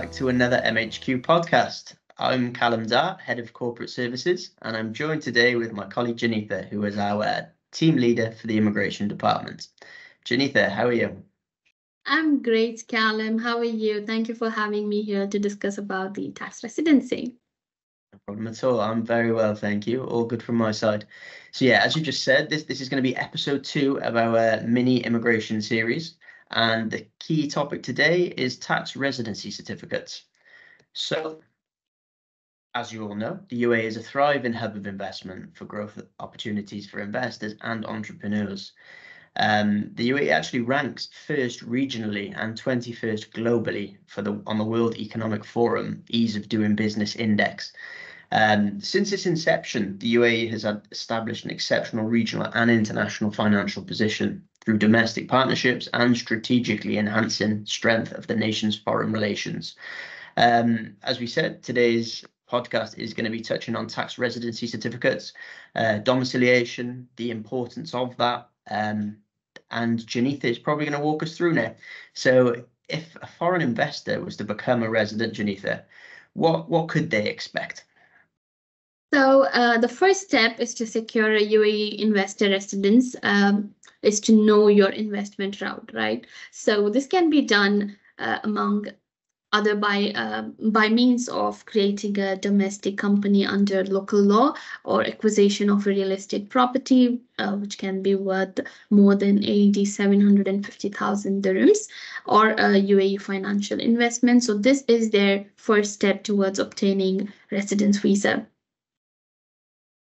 back to another MHQ podcast. I'm Callum Dart, Head of Corporate Services, and I'm joined today with my colleague Janitha, who is our team leader for the Immigration Department. Janitha, how are you? I'm great, Callum. How are you? Thank you for having me here to discuss about the tax residency. No problem at all. I'm very well, thank you. All good from my side. So yeah, as you just said, this is going to be episode 2 of our mini immigration series. And the key topic today is tax residency certificates. So, as you all know, the UAE is a thriving hub of investment for growth opportunities for investors and entrepreneurs. The UAE actually ranks first regionally and 21st globally on the World Economic Forum Ease of Doing Business Index. Since its inception, the UAE has established an exceptional regional and international financial position through domestic partnerships and strategically enhancing strength of the nation's foreign relations. As we said, today's podcast is going to be touching on tax residency certificates, domiciliation, the importance of that, and Janitha is probably going to walk us through now. So if a foreign investor was to become a resident, Janitha, what could they expect? So the first step is to secure a UAE investor residence, is to know your investment route, right? So this can be done among other by means of creating a domestic company under local law or acquisition of a real estate property, which can be worth more than 750,000 dirhams, or a UAE financial investment. So this is their first step towards obtaining residence visa.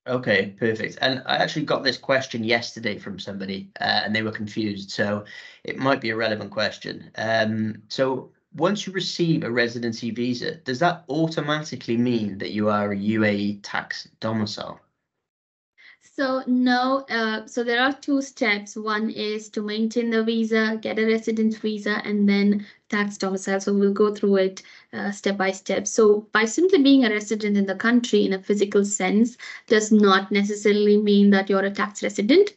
Okay, perfect. And I actually got this question yesterday from somebody and they were confused. So it might be a relevant question. So once you receive a residency visa, does that automatically mean that you are a UAE tax domicile? So no, so there are two steps. One is to maintain the visa, get a residence visa, and then tax domicile. So we'll go through it step by step. So by simply being a resident in the country in a physical sense does not necessarily mean that you're a tax resident.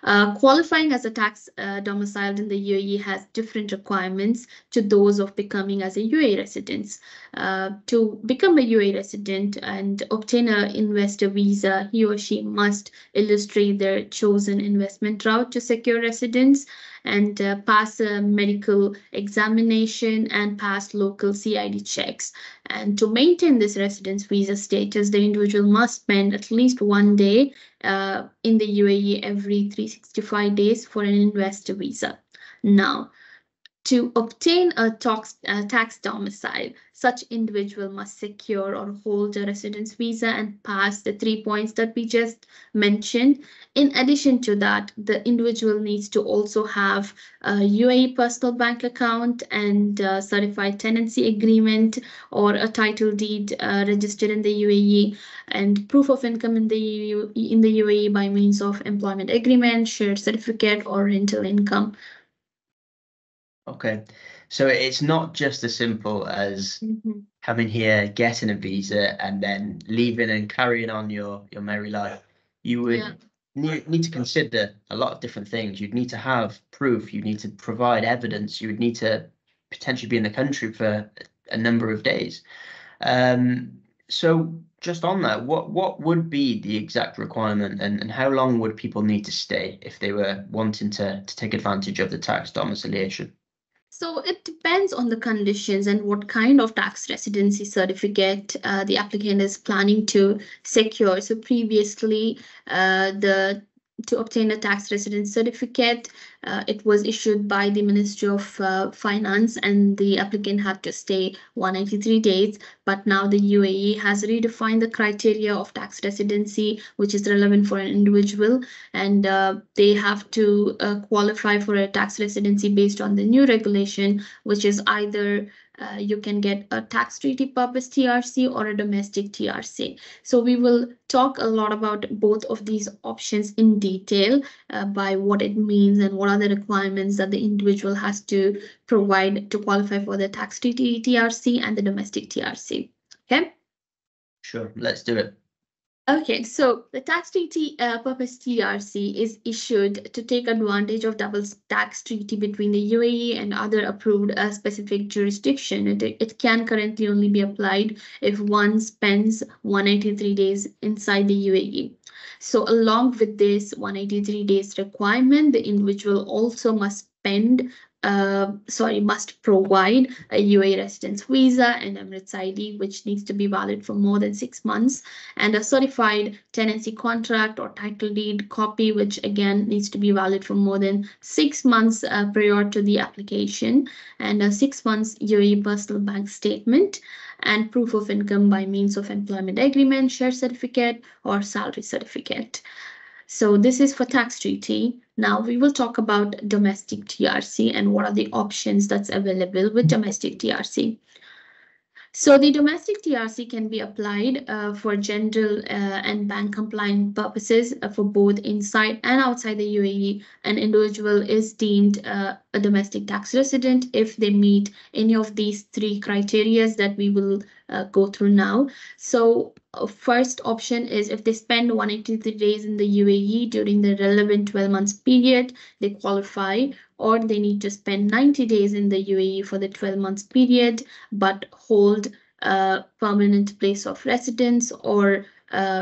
Qualifying as a tax domiciled in the UAE has different requirements to those of becoming as a UAE resident. To become a UAE resident and obtain an investor visa, he or she must illustrate their chosen investment route to secure residence and pass a medical examination and pass local CID checks. And to maintain this residence visa status, the individual must spend at least 1 day in the UAE every 365 days for an investor visa. Now, to obtain a tax domicile, such individual must secure or hold a residence visa and pass the 3 points that we just mentioned. In addition to that, the individual needs to also have a UAE personal bank account and a certified tenancy agreement or a title deed registered in the UAE and proof of income in the UAE by means of employment agreement, share certificate, or rental income. Okay, so it's not just as simple as coming here, getting a visa, and then leaving and carrying on your merry life. You would need to consider a lot of different things. You'd need to have proof. You need to provide evidence. You would need to potentially be in the country for a number of days. So just on that, what would be the exact requirement and how long would people need to stay if they were wanting to take advantage of the tax domiciliation? So it depends on the conditions and what kind of tax residency certificate the applicant is planning to secure. So previously, to obtain a tax residence certificate, it was issued by the Ministry of Finance and the applicant had to stay 183 days. But now the UAE has redefined the criteria of tax residency, which is relevant for an individual. And they have to qualify for a tax residency based on the new regulation, which is either you can get a tax treaty purpose TRC or a domestic TRC. So we will talk a lot about both of these options in detail by what it means and what are the requirements that the individual has to provide to qualify for the tax treaty TRC and the domestic TRC. Okay? Sure, let's do it. Okay, so the tax treaty purpose TRC is issued to take advantage of double tax treaty between the UAE and other approved specific jurisdiction. It can currently only be applied if one spends 183 days inside the UAE. So along with this 183 days requirement, the individual also must provide a UAE residence visa and Emirates ID, which needs to be valid for more than 6 months, and a certified tenancy contract or title deed copy, which again needs to be valid for more than 6 months prior to the application, and a 6 months UAE personal bank statement, and proof of income by means of employment agreement, share certificate, or salary certificate. So this is for tax treaty. Now we will talk about domestic TRC and what are the options that's available with domestic TRC. So the domestic TRC can be applied for general and bank compliant purposes for both inside and outside the UAE. An individual is deemed a domestic tax resident if they meet any of these three criteria that we will go through now. So first option is if they spend 183 days in the UAE during the relevant 12 months period, they qualify, or they need to spend 90 days in the UAE for the 12 months period, but hold a permanent place of residence or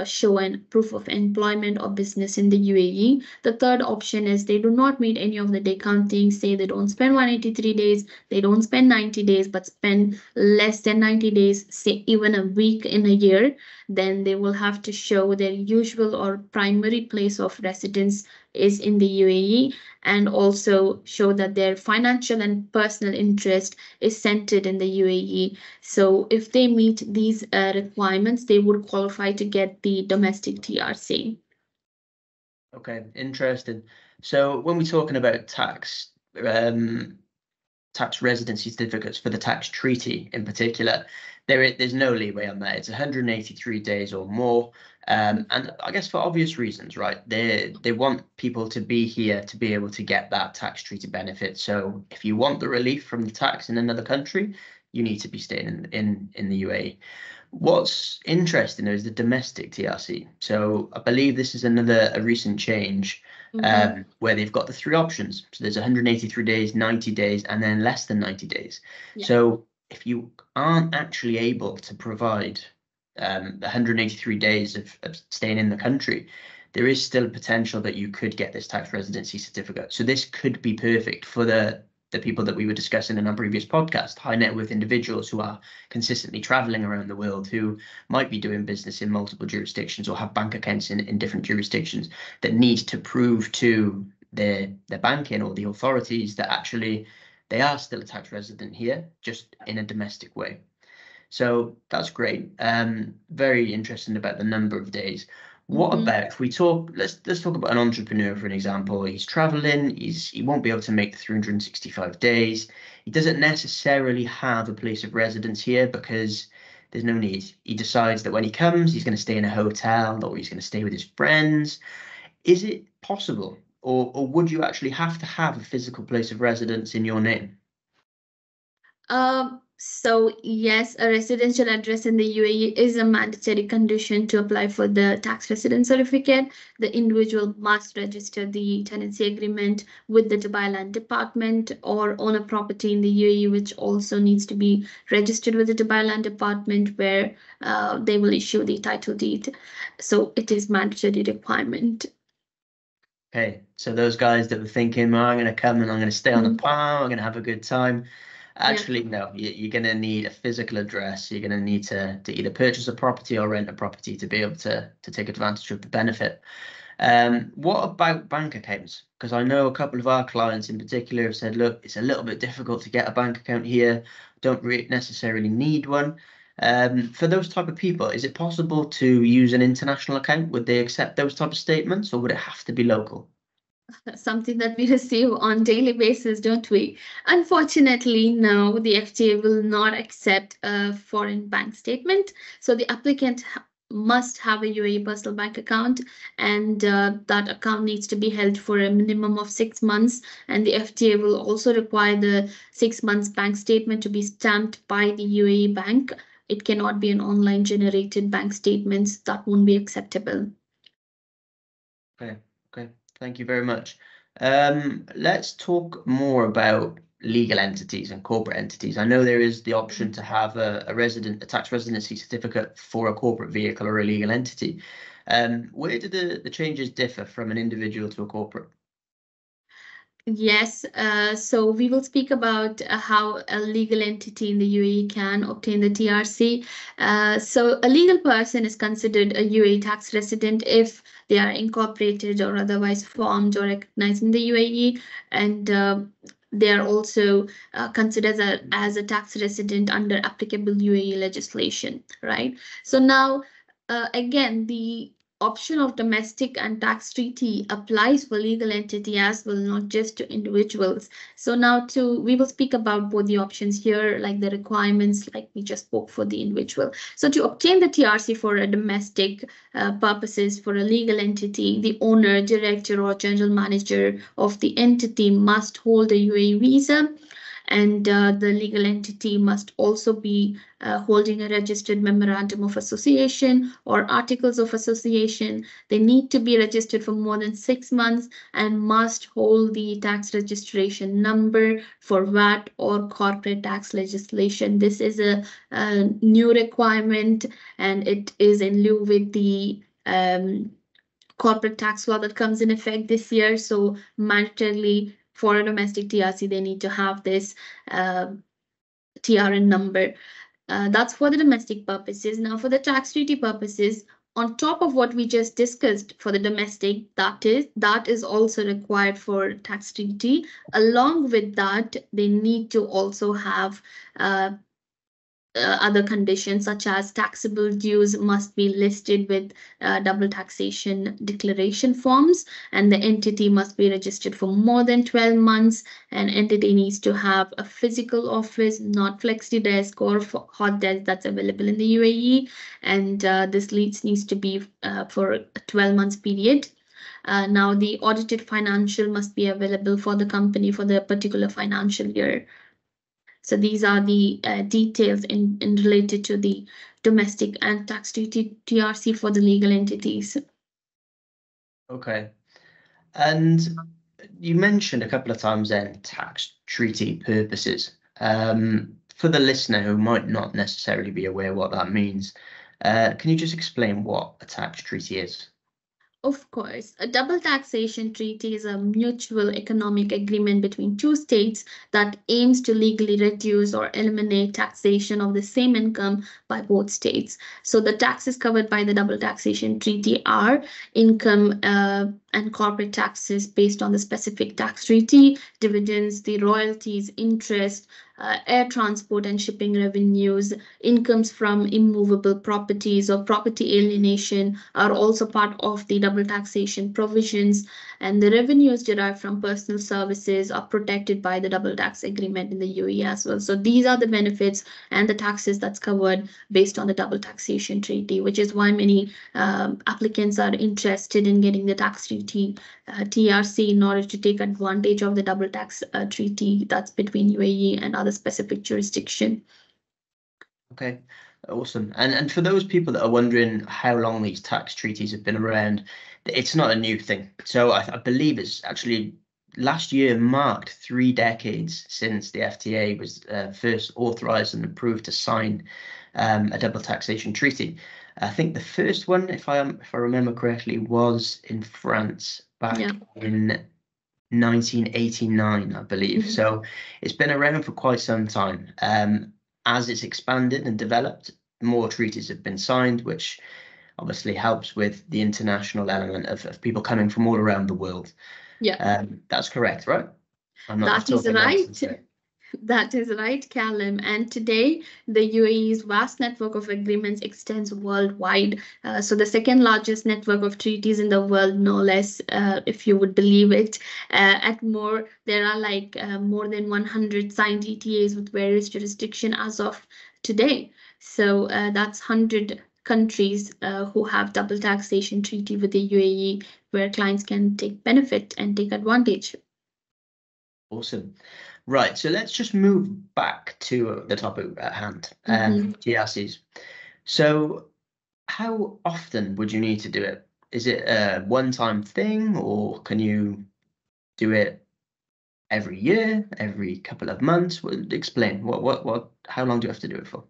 show an proof of employment or business in the UAE. The third option is they do not meet any of the day counting, say they don't spend 183 days, they don't spend 90 days, but spend less than 90 days, say even a week in a year, then they will have to show their usual or primary place of residence is in the UAE, and also show that their financial and personal interest is centered in the UAE. So if they meet these requirements, they would qualify to get the domestic TRC. Okay, interesting. So when we're talking about tax residency certificates for the tax treaty in particular, there's no leeway on that. It's 183 days or more. And I guess for obvious reasons, right? They want people to be here to be able to get that tax treaty benefit. So if you want the relief from the tax in another country, you need to be staying in the UAE. What's interesting is the domestic TRC. So I believe this is a recent change where they've got the three options. So there's 183 days, 90 days, and then less than 90 days. Yeah. So if you aren't actually able to provide the 183 days of staying in the country, there is still a potential that you could get this tax residency certificate. So this could be perfect for the people that we were discussing in our previous podcast, high net worth individuals who are consistently traveling around the world, who might be doing business in multiple jurisdictions or have bank accounts in different jurisdictions, that need to prove to their banking or the authorities that actually they are still a tax resident here, just in a domestic way. So that's great. Very interesting about the number of days. What about if we talk, let's talk about an entrepreneur, for an example. He's traveling, he won't be able to make the 365 days. He doesn't necessarily have a place of residence here because there's no need. He decides that when he comes, he's going to stay in a hotel or he's going to stay with his friends. Is it possible, or would you actually have to have a physical place of residence in your name? So yes, a residential address in the UAE is a mandatory condition to apply for the tax residence certificate. The individual must register the tenancy agreement with the Dubai Land Department or own a property in the UAE, which also needs to be registered with the Dubai Land Department, where they will issue the title deed. So it is mandatory requirement. Okay, so those guys that were thinking, well, I'm going to come and I'm going to stay on the palm, I'm going to have a good time. Actually, no, you're going to need a physical address. You're going to need to either purchase a property or rent a property to be able to take advantage of the benefit. What about bank accounts? Because I know a couple of our clients in particular have said, look, it's a little bit difficult to get a bank account here. Don't necessarily need one. For those type of people, is it possible to use an international account? Would they accept those type of statements, or would it have to be local? Something that we receive on daily basis, don't we? Unfortunately, no, the FTA will not accept a foreign bank statement. So the applicant must have a UAE personal bank account, and that account needs to be held for a minimum of 6 months. And the FTA will also require the 6 months bank statement to be stamped by the UAE bank it cannot be an online generated bank statements. That won't be acceptable. Okay, okay. Thank you very much. Let's talk more about legal entities and corporate entities. I know there is the option to have a tax residency certificate for a corporate vehicle or a legal entity. Where do the changes differ from an individual to a corporate? Yes, so we will speak about how a legal entity in the UAE can obtain the TRC. So a legal person is considered a UAE tax resident if they are incorporated or otherwise formed or recognized in the UAE, and they are also considered as a tax resident under applicable UAE legislation, right? So now, again, the option of domestic and tax treaty applies for legal entity as well, not just to individuals. So now we will speak about both the options here, like the requirements, like we just spoke for the individual. So to obtain the TRC for a domestic purposes for a legal entity, the owner, director, or general manager of the entity must hold a UAE visa, and the legal entity must also be holding a registered memorandum of association or articles of association. They need to be registered for more than 6 months and must hold the tax registration number for VAT or corporate tax legislation. This is a new requirement, and it is in lieu with the corporate tax law that comes in effect this year. So mandatorily for a domestic TRC, they need to have this TRN number. That's for the domestic purposes. Now, for the tax treaty purposes, on top of what we just discussed for the domestic, that is also required for tax treaty. Along with that, they need to also have other conditions such as taxable dues must be listed with double taxation declaration forms, and the entity must be registered for more than 12 months, and entity needs to have a physical office, not flexi desk or hot desk that's available in the UAE, and this lease needs to be for a 12 months period. Now the audited financial must be available for the company for the particular financial year. So these are the details in related to the domestic and tax treaty TRC for the legal entities. Okay. And you mentioned a couple of times then tax treaty purposes. For the listener who might not necessarily be aware what that means, can you just explain what a tax treaty is? Of course, a double taxation treaty is a mutual economic agreement between two states that aims to legally reduce or eliminate taxation of the same income by both states. So the taxes covered by the double taxation treaty are income and corporate taxes based on the specific tax treaty, dividends, the royalties, interest, air transport and shipping revenues, incomes from immovable properties or property alienation are also part of the double taxation provisions, and the revenues derived from personal services are protected by the double tax agreement in the UAE as well. So these are the benefits and the taxes that's covered based on the double taxation treaty, which is why many applicants are interested in getting the tax treaty TRC in order to take advantage of the double tax treaty that's between UAE and other specific jurisdiction. Okay, awesome. And for those people that are wondering how long these tax treaties have been around, it's not a new thing. So I believe it's actually last year marked 3 decades since the FTA was first authorized and approved to sign a double taxation treaty. I think the first one, if I remember correctly, was in France back in 1989, I believe. So it's been around for quite some time. As it's expanded and developed, more treaties have been signed, which obviously helps with the international element of people coming from all around the world. Yeah, that's correct, right? I'm not that is right. That is right, Callum. And today, the UAE's vast network of agreements extends worldwide. So the second largest network of treaties in the world, no less, if you would believe it. There are like more than 100 signed ETAs with various jurisdictions as of today. So that's 100 countries who have double taxation treaty with the UAE, where clients can take benefit and take advantage. Awesome. Right, so let's just move back to the topic at hand, TRCs. So how often would you need to do it? Is it a one-time thing, or can you do it every year, every couple of months? Explain how long do you have to do it for?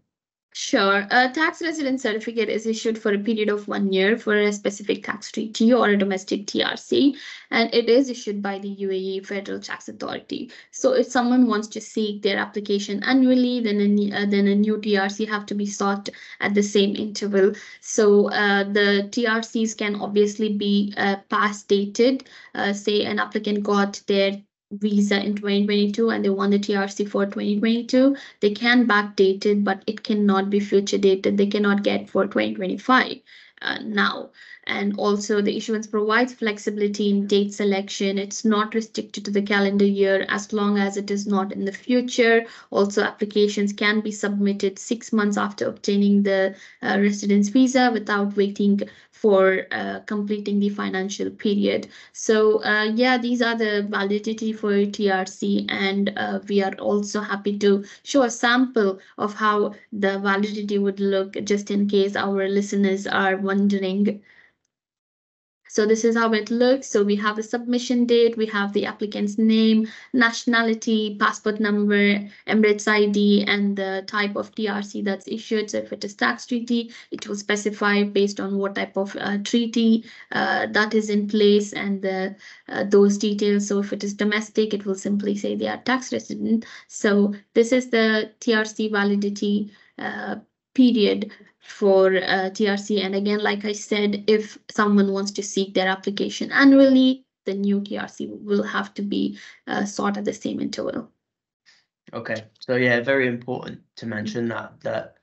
Sure. A tax resident certificate is issued for a period of 1 year for a specific tax treaty or a domestic TRC, and it is issued by the UAE Federal Tax Authority. So if someone wants to seek their application annually, then a new TRC have to be sought at the same interval. So the TRCs can obviously be past dated. Say an applicant got their visa in 2022 and they want the TRC for 2022, they can backdate it, but it cannot be future dated. They cannot get for 2025 now. And also the issuance provides flexibility in date selection. It's not restricted to the calendar year as long as it is not in the future. Also, applications can be submitted 6 months after obtaining the residence visa without waiting for completing the financial period. So yeah, these are the validity for TRC, and we are also happy to show a sample of how the validity would look, just in case our listeners are wondering. So this is how it looks. So we have a submission date, we have the applicant's name, nationality, passport number, Emirates ID, and the type of TRC that's issued. So if it is tax treaty, it will specify based on what type of treaty that is in place and those details. So if it is domestic, it will simply say they are tax resident. So this is the TRC validity period for TRC. And again, like I said, if someone wants to seek their application annually, the new TRC will have to be sought at the same interval. Okay, so yeah, very important to mention that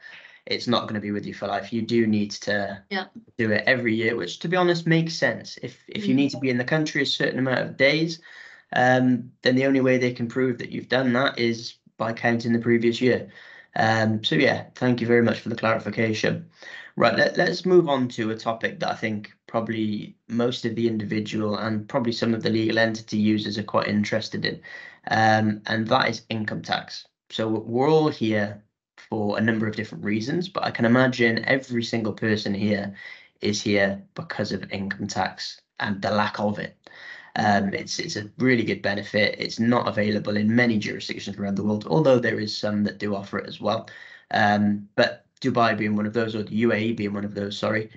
it's not going to be with you for life. You do need to do it every year, which, to be honest, makes sense. If you need to be in the country a certain amount of days, then the only way they can prove that you've done that is by counting the previous year. So yeah, thank you very much for the clarification. Right, let's move on to a topic that I think probably most of the individual and probably some of the legal entity users are quite interested in, and that is income tax. So we're all here for a number of different reasons, but I can imagine every single person here is here because of income tax and the lack of it. It's a really good benefit. It's not available in many jurisdictions around the world, although there is some that do offer it as well. But Dubai being one of those, or the UAE being one of those, sorry.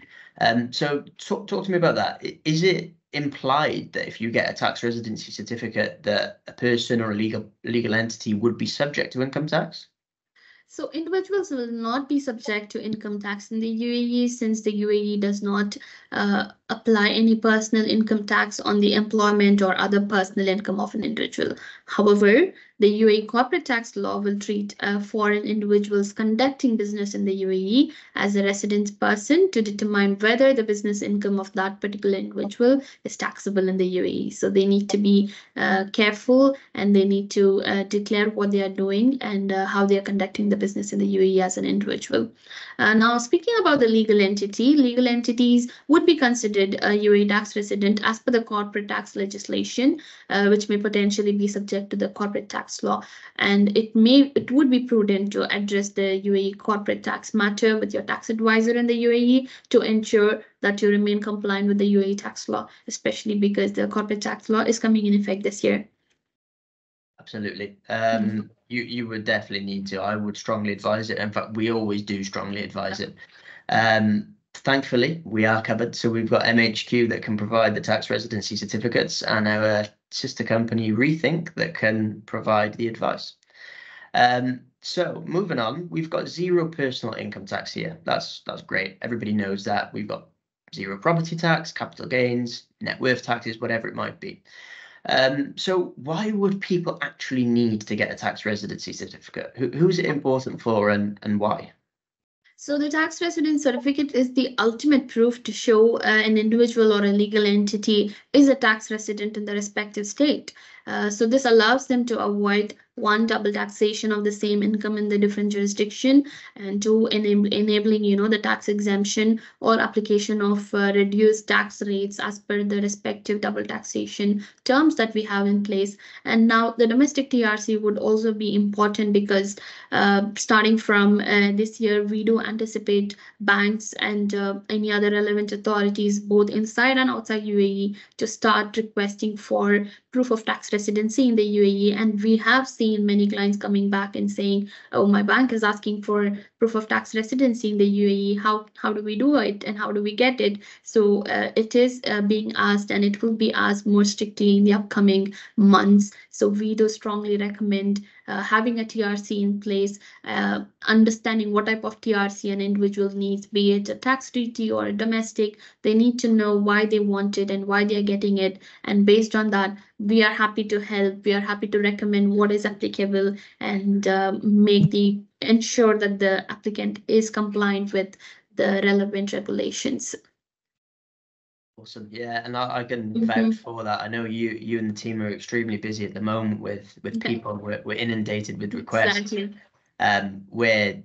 So talk to me about that. Is it implied that if you get a tax residency certificate that a person or a legal entity would be subject to income tax? So individuals will not be subject to income tax in the UAE, since the UAE does not apply any personal income tax on the employment or other personal income of an individual. However, the UAE corporate tax law will treat foreign individuals conducting business in the UAE as a resident person to determine whether the business income of that particular individual is taxable in the UAE. So they need to be careful, and they need to declare what they are doing and how they are conducting the business in the UAE as an individual. Now, speaking about the legal entity, legal entities would be considered a UAE tax resident as per the corporate tax legislation, which may potentially be subject to the corporate tax law. And it would be prudent to address the UAE corporate tax matter with your tax advisor in the UAE to ensure that you remain compliant with the UAE tax law, especially because the corporate tax law is coming in effect this year. Absolutely. You would definitely need to. I would strongly advise it. In fact, we always do strongly advise it. Thankfully, we are covered. So we've got MHQ that can provide the tax residency certificates, and our sister company Rethink that can provide the advice. So moving on, we've got zero personal income tax here. That's great. Everybody knows that. We've got zero property tax, capital gains, net worth taxes, whatever it might be. So why would people actually need to get a tax residency certificate? Who's it important for, and why? So the tax residence certificate is the ultimate proof to show an individual or a legal entity is a tax resident in the respective state. So this allows them to avoid one, double taxation of the same income in the different jurisdiction, and two, enabling the tax exemption or application of reduced tax rates as per the respective double taxation terms that we have in place. And now the domestic TRC would also be important because starting from this year, we do anticipate banks and any other relevant authorities, both inside and outside UAE, to start requesting for proof of tax residency in the UAE. And we have seen many clients coming back and saying, "Oh, my bank is asking for proof of tax residency in the UAE. How do we do it, and how do we get it?" So it is being asked, and it will be asked more strictly in the upcoming months. So we do strongly recommend having a TRC in place, understanding what type of TRC an individual needs, be it a tax treaty or a domestic. They need to know why they want it and why they are getting it. And based on that, we are happy to help. We are happy to recommend what is applicable and ensure that the applicant is compliant with the relevant regulations. Awesome. Yeah, and I can vouch for that. I know you and the team are extremely busy at the moment with Okay. people. We're inundated with requests. Exactly. Where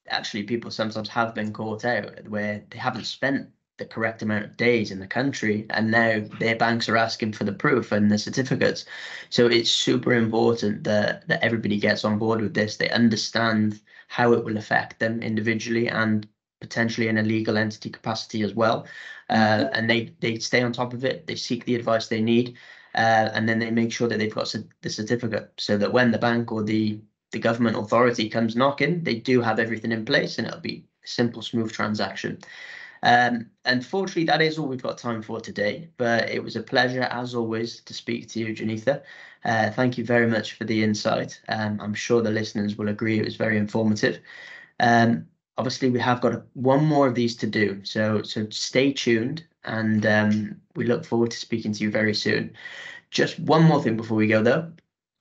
actually people sometimes have been caught out where they haven't spent the correct amount of days in the country, and now their banks are asking for the proof and the certificates. So it's super important that everybody gets on board with this. They understand how it will affect them individually and potentially in a legal entity capacity as well. And they stay on top of it. They seek the advice they need, and then they make sure that they've got the certificate, so that when the bank or the government authority comes knocking, they do have everything in place, and it'll be a simple, smooth transaction. Unfortunately, that is all we've got time for today, but it was a pleasure, as always, to speak to you, Janitha. Thank you very much for the insight. I'm sure the listeners will agree it was very informative. Obviously, we have got one more of these to do, so stay tuned, and we look forward to speaking to you very soon. Just one more thing before we go, though.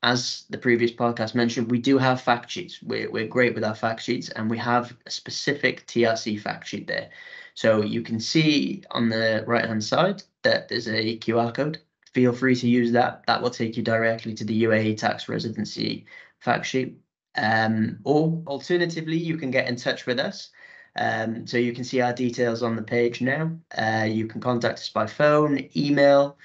As the previous podcast mentioned, we do have fact sheets. We're great with our fact sheets, and we have a specific TRC fact sheet there. So you can see on the right-hand side that there's a QR code. Feel free to use that. That will take you directly to the UAE tax residency fact sheet. Or alternatively, you can get in touch with us. So you can see our details on the page now. You can contact us by phone, email,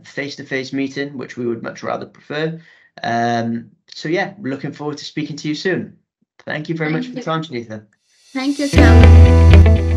face-to-face meeting, which we would much rather prefer. So yeah, looking forward to speaking to you soon. Thank you very much for the time, Janitha. Thank you, Sam.